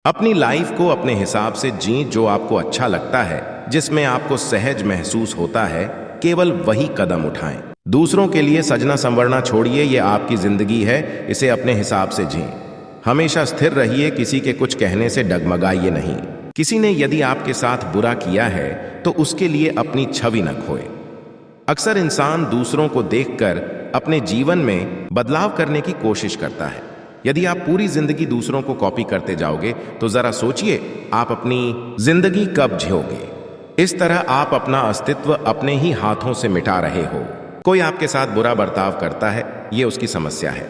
अपनी लाइफ को अपने हिसाब से जी जो आपको अच्छा लगता है, जिसमें आपको सहज महसूस होता है, केवल वही कदम उठाएं। दूसरों के लिए सजना संवरना छोड़िए, ये आपकी जिंदगी है, इसे अपने हिसाब से जिएं। हमेशा स्थिर रहिए, किसी के कुछ कहने से डगमगाइए नहीं। किसी ने यदि आपके साथ बुरा किया है तो उसके लिए अपनी छवि न खोए। अक्सर इंसान दूसरों को देखकर अपने जीवन में बदलाव करने की कोशिश करता है। यदि आप पूरी जिंदगी दूसरों को कॉपी करते जाओगे तो जरा सोचिए आप अपनी जिंदगी कब जियोगे। इस तरह आप अपना अस्तित्व अपने ही हाथों से मिटा रहे हो। कोई आपके साथ बुरा बर्ताव करता है, ये उसकी समस्या है।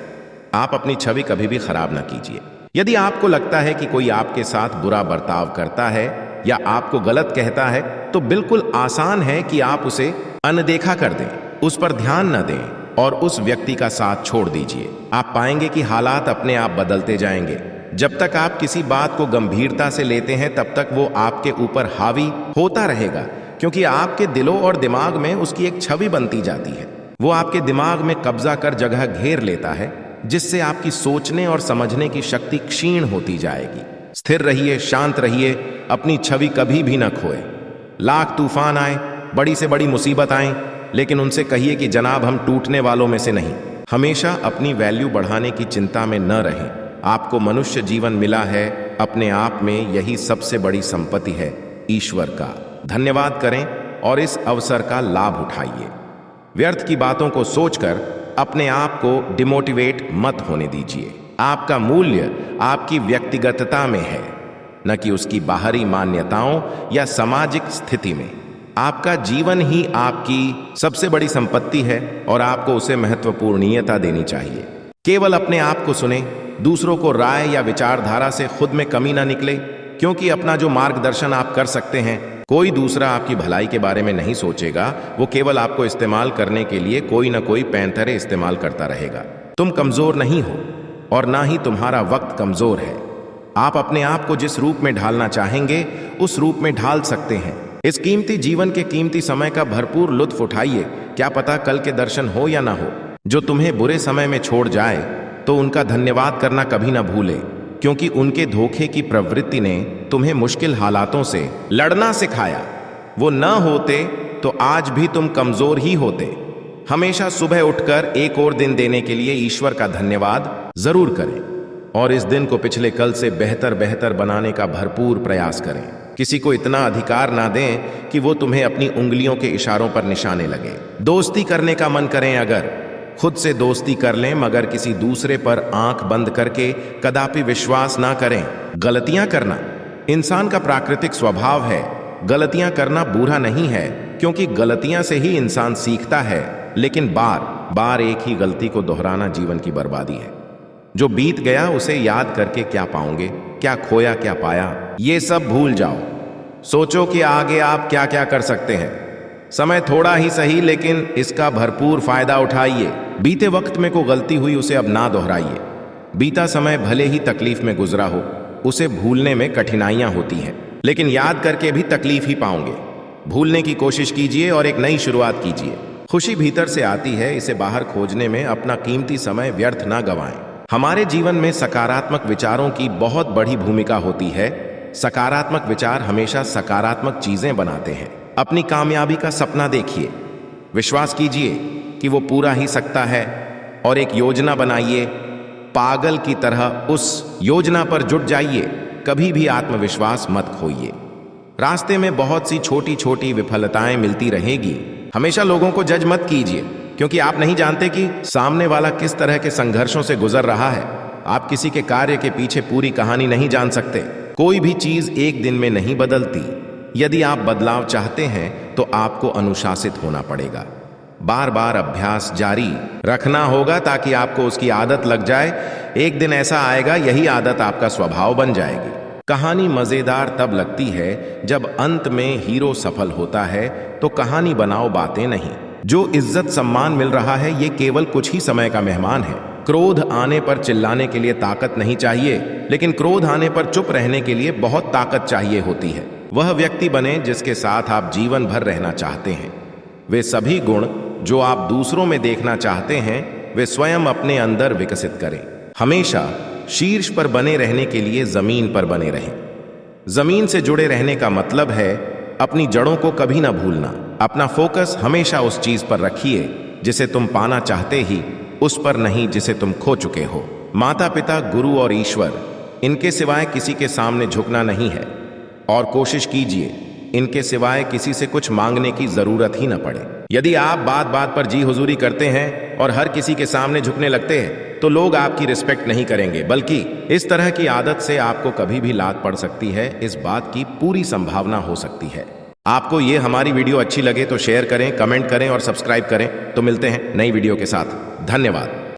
आप अपनी छवि कभी भी खराब ना कीजिए। यदि आपको लगता है कि कोई आपके साथ बुरा बर्ताव करता है या आपको गलत कहता है तो बिल्कुल आसान है कि आप उसे अनदेखा कर दें, उस पर ध्यान न दें और उस व्यक्ति का साथ छोड़ दीजिए। आप पाएंगे कि हालात अपने आप बदलते जाएंगे। जब तक आप किसी बात को गंभीरता से लेते हैं तब तक वो आपके ऊपर हावी होता रहेगा, क्योंकि आपके दिलों और दिमाग में उसकी एक छवि बनती जाती है। वो आपके दिमाग में कब्जा कर जगह घेर लेता है, जिससे आपकी सोचने और समझने की शक्ति क्षीण होती जाएगी। स्थिर रहिए, शांत रहिए, अपनी छवि कभी भी न खोए। लाख तूफान आए, बड़ी से बड़ी मुसीबत आए, लेकिन उनसे कहिए कि जनाब हम टूटने वालों में से नहीं। हमेशा अपनी वैल्यू बढ़ाने की चिंता में न रहें। आपको मनुष्य जीवन मिला है, अपने आप में यही सबसे बड़ी संपत्ति है। ईश्वर का धन्यवाद करें और इस अवसर का लाभ उठाइए। व्यर्थ की बातों को सोचकर अपने आप को डिमोटिवेट मत होने दीजिए। आपका मूल्य आपकी व्यक्तिगतता में है, न कि उसकी बाहरी मान्यताओं या सामाजिक स्थिति में। आपका जीवन ही आपकी सबसे बड़ी संपत्ति है और आपको उसे महत्वपूर्णीयता देनी चाहिए। केवल अपने आप को सुने, दूसरों को राय या विचारधारा से खुद में कमी ना निकले, क्योंकि अपना जो मार्गदर्शन आप कर सकते हैं, कोई दूसरा आपकी भलाई के बारे में नहीं सोचेगा। वो केवल आपको इस्तेमाल करने के लिए कोई ना कोई पैंतरे इस्तेमाल करता रहेगा। तुम कमजोर नहीं हो और ना ही तुम्हारा वक्त कमजोर है। आप अपने आप को जिस रूप में ढालना चाहेंगे उस रूप में ढाल सकते हैं। इस कीमती जीवन के कीमती समय का भरपूर लुत्फ उठाइए। क्या पता कल के दर्शन हो या ना हो। जो तुम्हें बुरे समय में छोड़ जाए तो उनका धन्यवाद करना कभी ना भूले, क्योंकि उनके धोखे की प्रवृत्ति ने तुम्हें मुश्किल हालातों से लड़ना सिखाया। वो न होते तो आज भी तुम कमजोर ही होते। हमेशा सुबह उठकर एक और दिन देने के लिए ईश्वर का धन्यवाद जरूर करें और इस दिन को पिछले कल से बेहतर बनाने का भरपूर प्रयास करें। किसी को इतना अधिकार ना दें कि वो तुम्हें अपनी उंगलियों के इशारों पर निशाने लगे। दोस्ती करने का मन करें अगर, खुद से दोस्ती कर लें, मगर किसी दूसरे पर आंख बंद करके कदापि विश्वास ना करें। गलतियां करना इंसान का प्राकृतिक स्वभाव है। गलतियां करना बुरा नहीं है, क्योंकि गलतियां से ही इंसान सीखता है, लेकिन बार बार एक ही गलती को दोहराना जीवन की बर्बादी है। जो बीत गया उसे याद करके क्या पाओगे, क्या खोया क्या पाया, ये सब भूल जाओ। सोचो कि आगे आप क्या क्या कर सकते हैं। समय थोड़ा ही सही, लेकिन इसका भरपूर फायदा उठाइए। बीते वक्त में कोई गलती हुई उसे अब ना दोहराइए। बीता समय भले ही तकलीफ में गुजरा हो, उसे भूलने में कठिनाइयां होती हैं, लेकिन याद करके भी तकलीफ ही पाओगे। भूलने की कोशिश कीजिए और एक नई शुरुआत कीजिए। खुशी भीतर से आती है, इसे बाहर खोजने में अपना कीमती समय व्यर्थ ना गंवाएं। हमारे जीवन में सकारात्मक विचारों की बहुत बड़ी भूमिका होती है। सकारात्मक विचार हमेशा सकारात्मक चीजें बनाते हैं। अपनी कामयाबी का सपना देखिए, विश्वास कीजिए कि वो पूरा ही सकता है और एक योजना बनाइए। पागल की तरह उस योजना पर जुट जाइए। कभी भी आत्मविश्वास मत खोइए। रास्ते में बहुत सी छोटी छोटी विफलताएं मिलती रहेगी। हमेशा लोगों को जज मत कीजिए, क्योंकि आप नहीं जानते कि सामने वाला किस तरह के संघर्षों से गुजर रहा है। आप किसी के कार्य के पीछे पूरी कहानी नहीं जान सकते। कोई भी चीज एक दिन में नहीं बदलती। यदि आप बदलाव चाहते हैं तो आपको अनुशासित होना पड़ेगा। बार बार अभ्यास जारी रखना होगा ताकि आपको उसकी आदत लग जाए। एक दिन ऐसा आएगा, यही आदत आपका स्वभाव बन जाएगी। कहानी मजेदार तब लगती है जब अंत में हीरो सफल होता है, तो कहानी बनाओ, बातें नहीं। जो इज्जत सम्मान मिल रहा है ये केवल कुछ ही समय का मेहमान है। क्रोध आने पर चिल्लाने के लिए ताकत नहीं चाहिए, लेकिन क्रोध आने पर चुप रहने के लिए बहुत ताकत चाहिए होती है। वह व्यक्ति बने जिसके साथ आप जीवन भर रहना चाहते हैं। वे सभी गुण जो आप दूसरों में देखना चाहते हैं, वे स्वयं अपने अंदर विकसित करें। हमेशा शीर्ष पर बने रहने के लिए जमीन पर बने रहें। जमीन से जुड़े रहने का मतलब है अपनी जड़ों को कभी ना भूलना। अपना फोकस हमेशा उस चीज पर रखिए जिसे तुम पाना चाहते ही, उस पर नहीं जिसे तुम खो चुके हो। माता पिता, गुरु और ईश्वर, इनके सिवाय किसी के सामने झुकना नहीं है। और कोशिश कीजिए इनके सिवाय किसी से कुछ मांगने की जरूरत ही न पड़े। यदि आप बात बात पर जी हुजूरी करते हैं और हर किसी के सामने झुकने लगते हैं तो लोग आपकी रिस्पेक्ट नहीं करेंगे, बल्कि इस तरह की आदत से आपको कभी भी लात पड़ सकती है। इस बात की पूरी संभावना हो सकती है। आपको ये हमारी वीडियो अच्छी लगे तो शेयर करें, कमेंट करें और सब्सक्राइब करें। तो मिलते हैं नई वीडियो के साथ। धन्यवाद।